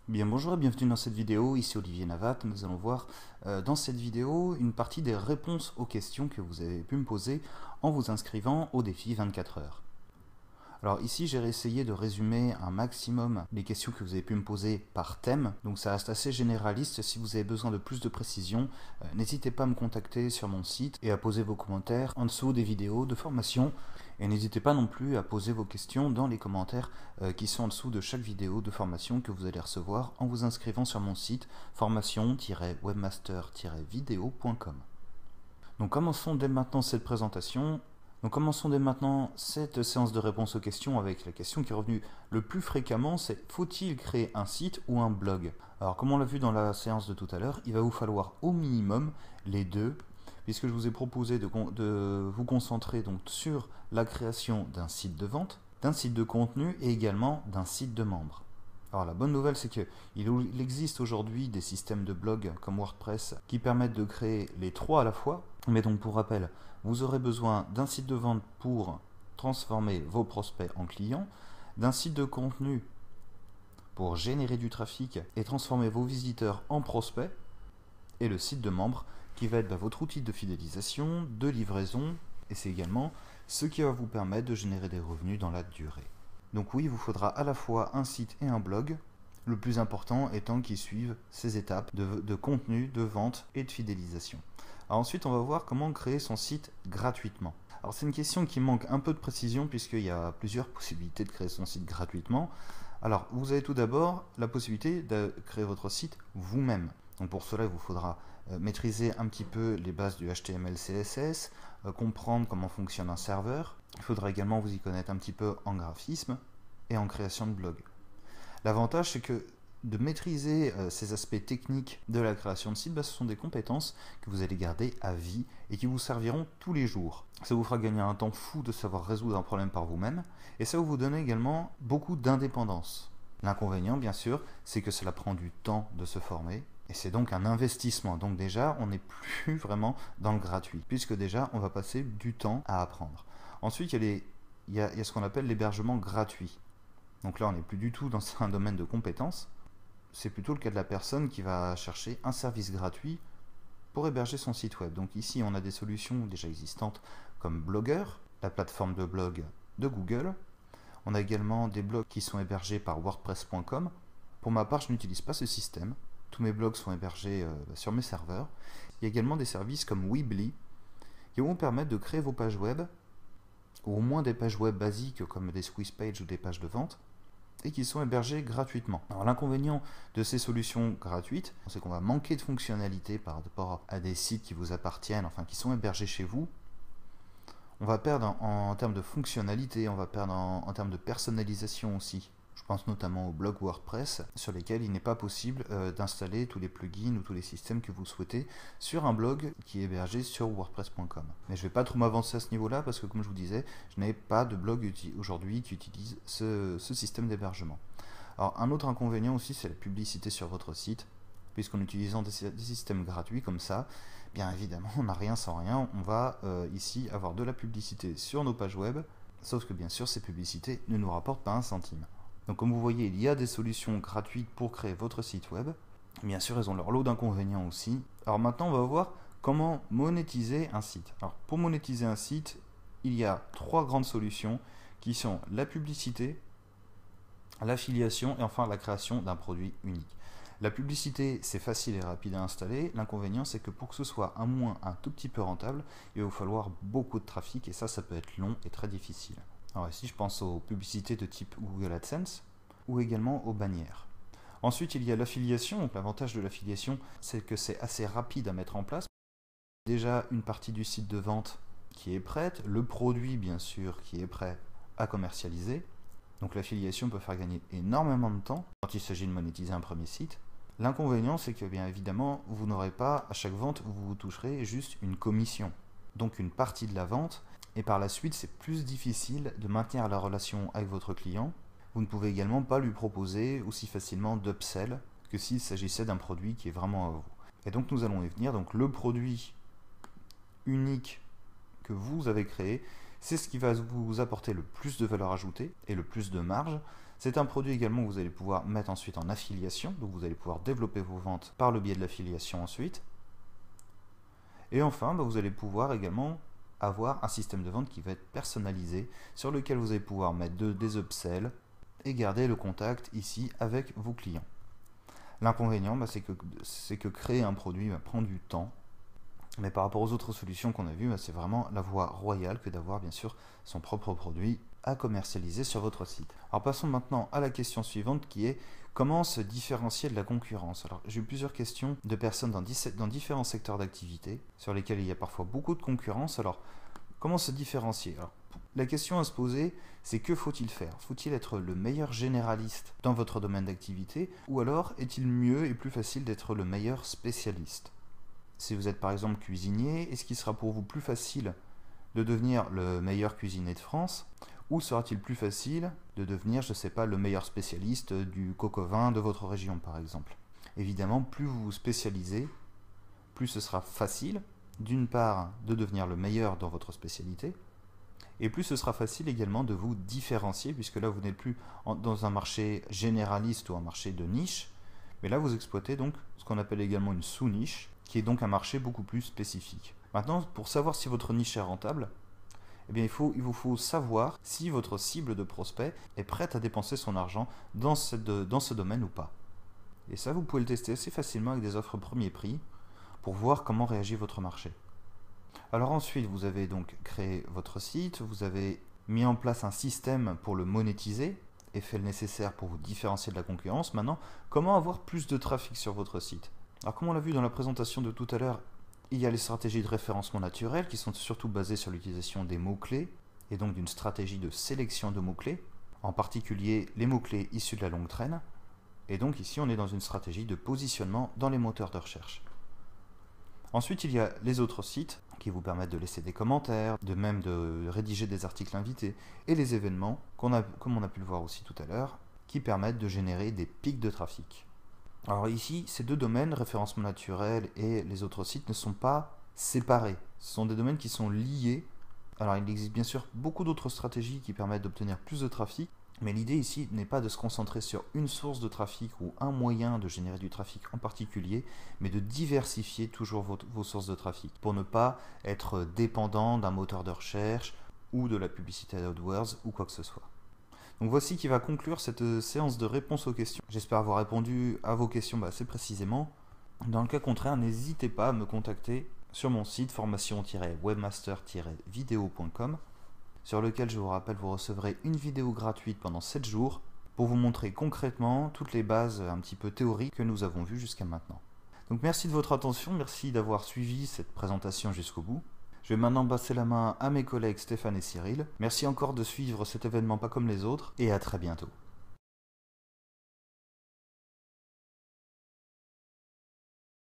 Bien bonjour et bienvenue dans cette vidéo, ici Olivier Navat. Nous allons voir dans cette vidéo une partie des réponses aux questions que vous avez pu me poser en vous inscrivant au défi 24 heures. Alors ici j'ai essayé de résumer un maximum les questions que vous avez pu me poser par thème, donc ça reste assez généraliste. Si vous avez besoin de plus de précision, n'hésitez pas à me contacter sur mon site et à poser vos commentaires en dessous des vidéos de formation. Et n'hésitez pas non plus à poser vos questions dans les commentaires qui sont en dessous de chaque vidéo de formation que vous allez recevoir en vous inscrivant sur mon site formation-webmaster-video.com. Donc commençons dès maintenant cette présentation. Donc commençons dès maintenant cette séance de réponse aux questions avec la question qui est revenue le plus fréquemment, c'est faut-il créer un site ou un blog? Alors comme on l'a vu dans la séance de tout à l'heure, il va vous falloir au minimum les deux, puisque je vous ai proposé de vous concentrer donc sur la création d'un site de vente, d'un site de contenu et également d'un site de membres. Alors la bonne nouvelle, c'est qu'il existe aujourd'hui des systèmes de blog comme WordPress qui permettent de créer les trois à la fois. Mais donc pour rappel, vous aurez besoin d'un site de vente pour transformer vos prospects en clients, d'un site de contenu pour générer du trafic et transformer vos visiteurs en prospects, et le site de membres qui va être votre outil de fidélisation, de livraison, et c'est également ce qui va vous permettre de générer des revenus dans la durée. Donc oui, il vous faudra à la fois un site et un blog, le plus important étant qu'ils suivent ces étapes de contenu, de vente et de fidélisation. Alors ensuite, on va voir comment créer son site gratuitement. Alors c'est une question qui manque un peu de précision puisqu'il y a plusieurs possibilités de créer son site gratuitement. Alors vous avez tout d'abord la possibilité de créer votre site vous-même. Donc pour cela, il vous faudra maîtriser un petit peu les bases du HTML, CSS, comprendre comment fonctionne un serveur. Il faudra également vous y connaître un petit peu en graphisme et en création de blog. L'avantage, c'est que de maîtriser ces aspects techniques de la création de site, ce sont des compétences que vous allez garder à vie et qui vous serviront tous les jours. Ça vous fera gagner un temps fou de savoir résoudre un problème par vous-même et ça va vous donner également beaucoup d'indépendance. L'inconvénient, bien sûr, c'est que cela prend du temps de se former et c'est donc un investissement. Donc déjà, on n'est plus vraiment dans le gratuit puisque déjà, on va passer du temps à apprendre. Ensuite, il y a ce qu'on appelle l'hébergement gratuit. Donc là, on n'est plus du tout dans un domaine de compétences. C'est plutôt le cas de la personne qui va chercher un service gratuit pour héberger son site web. Donc ici, on a des solutions déjà existantes comme Blogger, la plateforme de blog de Google. On a également des blogs qui sont hébergés par WordPress.com. Pour ma part, je n'utilise pas ce système. Tous mes blogs sont hébergés sur mes serveurs. Il y a également des services comme Weebly qui vont vous permettre de créer vos pages web, ou au moins des pages web basiques comme des squeeze pages ou des pages de vente, et qui sont hébergés gratuitement. Alors l'inconvénient de ces solutions gratuites, c'est qu'on va manquer de fonctionnalités par rapport à des sites qui vous appartiennent, enfin qui sont hébergés chez vous. On va perdre en termes de fonctionnalité, on va perdre en termes de personnalisation aussi. Je pense notamment aux blogs WordPress sur lesquels il n'est pas possible d'installer tous les plugins ou tous les systèmes que vous souhaitez sur un blog qui est hébergé sur WordPress.com. Mais je ne vais pas trop m'avancer à ce niveau-là parce que comme je vous disais, je n'ai pas de blog aujourd'hui qui utilise ce système d'hébergement. Alors un autre inconvénient aussi, c'est la publicité sur votre site, puisqu'en utilisant des systèmes gratuits comme ça, bien évidemment on n'a rien sans rien, on va ici avoir de la publicité sur nos pages web, sauf que bien sûr ces publicités ne nous rapportent pas un centime. Donc comme vous voyez, il y a des solutions gratuites pour créer votre site web. Bien sûr, elles ont leur lot d'inconvénients aussi. Alors maintenant, on va voir comment monétiser un site. Alors pour monétiser un site, il y a trois grandes solutions qui sont la publicité, l'affiliation et enfin la création d'un produit unique. La publicité, c'est facile et rapide à installer. L'inconvénient, c'est que pour que ce soit à moins un tout petit peu rentable, il va vous falloir beaucoup de trafic et ça peut être long et très difficile. Alors ici, je pense aux publicités de type Google AdSense ou également aux bannières. Ensuite, il y a l'affiliation. Donc l'avantage de l'affiliation, c'est que c'est assez rapide à mettre en place. Déjà une partie du site de vente qui est prête, le produit bien sûr qui est prêt à commercialiser. Donc l'affiliation peut faire gagner énormément de temps quand il s'agit de monétiser un premier site. L'inconvénient, c'est que bien évidemment, vous n'aurez pas, à chaque vente, vous toucherez juste une commission. Donc une partie de la vente. Et par la suite, c'est plus difficile de maintenir la relation avec votre client. Vous ne pouvez également pas lui proposer aussi facilement d'upsell que s'il s'agissait d'un produit qui est vraiment à vous. Et donc nous allons y venir. Donc le produit unique que vous avez créé, c'est ce qui va vous apporter le plus de valeur ajoutée et le plus de marge. C'est un produit également que vous allez pouvoir mettre ensuite en affiliation, donc vous allez pouvoir développer vos ventes par le biais de l'affiliation ensuite. Et enfin, vous allez pouvoir également avoir un système de vente qui va être personnalisé, sur lequel vous allez pouvoir mettre des upsells et garder le contact ici avec vos clients. L'inconvénient, c'est que créer un produit prend du temps, mais par rapport aux autres solutions qu'on a vues, c'est vraiment la voie royale que d'avoir bien sûr son propre produit à commercialiser sur votre site. Alors passons maintenant à la question suivante qui est comment se différencier de la concurrence. Alors j'ai eu plusieurs questions de personnes dans différents secteurs d'activité sur lesquels il y a parfois beaucoup de concurrence. Alors comment se différencier? Alors, la question à se poser, c'est que faut-il faire? Faut-il être le meilleur généraliste dans votre domaine d'activité, ou alors est-il mieux et plus facile d'être le meilleur spécialiste? Si vous êtes par exemple cuisinier, est-ce qu'il sera pour vous plus facile de devenir le meilleur cuisinier de France, ou sera-t-il plus facile de devenir, je ne sais pas, le meilleur spécialiste du coq au vin de votre région par exemple? Évidemment, plus vous vous spécialisez, plus ce sera facile, d'une part, de devenir le meilleur dans votre spécialité, et plus ce sera facile également de vous différencier, puisque là vous n'êtes plus dans un marché généraliste ou un marché de niche, mais là vous exploitez donc ce qu'on appelle également une sous-niche, qui est donc un marché beaucoup plus spécifique. Maintenant, pour savoir si votre niche est rentable, eh bien, il vous faut savoir si votre cible de prospect est prête à dépenser son argent dans ce domaine ou pas. Et ça, vous pouvez le tester assez facilement avec des offres premier prix pour voir comment réagit votre marché. Alors ensuite, vous avez donc créé votre site, vous avez mis en place un système pour le monétiser et fait le nécessaire pour vous différencier de la concurrence. Maintenant, comment avoir plus de trafic sur votre site? Alors comme on l'a vu dans la présentation de tout à l'heure, il y a les stratégies de référencement naturel qui sont surtout basées sur l'utilisation des mots-clés et donc d'une stratégie de sélection de mots-clés, en particulier les mots-clés issus de la longue traîne. Et donc ici, on est dans une stratégie de positionnement dans les moteurs de recherche. Ensuite, il y a les autres sites qui vous permettent de laisser des commentaires, de rédiger des articles invités, et les événements, comme on a pu le voir aussi tout à l'heure, qui permettent de générer des pics de trafic. Alors ici, ces deux domaines, référencement naturel et les autres sites, ne sont pas séparés. Ce sont des domaines qui sont liés. Alors il existe bien sûr beaucoup d'autres stratégies qui permettent d'obtenir plus de trafic, mais l'idée ici n'est pas de se concentrer sur une source de trafic ou un moyen de générer du trafic en particulier, mais de diversifier toujours vos sources de trafic pour ne pas être dépendant d'un moteur de recherche ou de la publicité AdWords ou quoi que ce soit. Donc voici qui va conclure cette séance de réponse aux questions. J'espère avoir répondu à vos questions assez précisément. Dans le cas contraire, n'hésitez pas à me contacter sur mon site formation-webmaster-video.com, sur lequel, je vous rappelle, vous recevrez une vidéo gratuite pendant 7 jours pour vous montrer concrètement toutes les bases un petit peu théoriques que nous avons vues jusqu'à maintenant. Donc merci de votre attention, merci d'avoir suivi cette présentation jusqu'au bout. Je vais maintenant passer la main à mes collègues Stéphane et Cyril. Merci encore de suivre cet événement pas comme les autres et à très bientôt.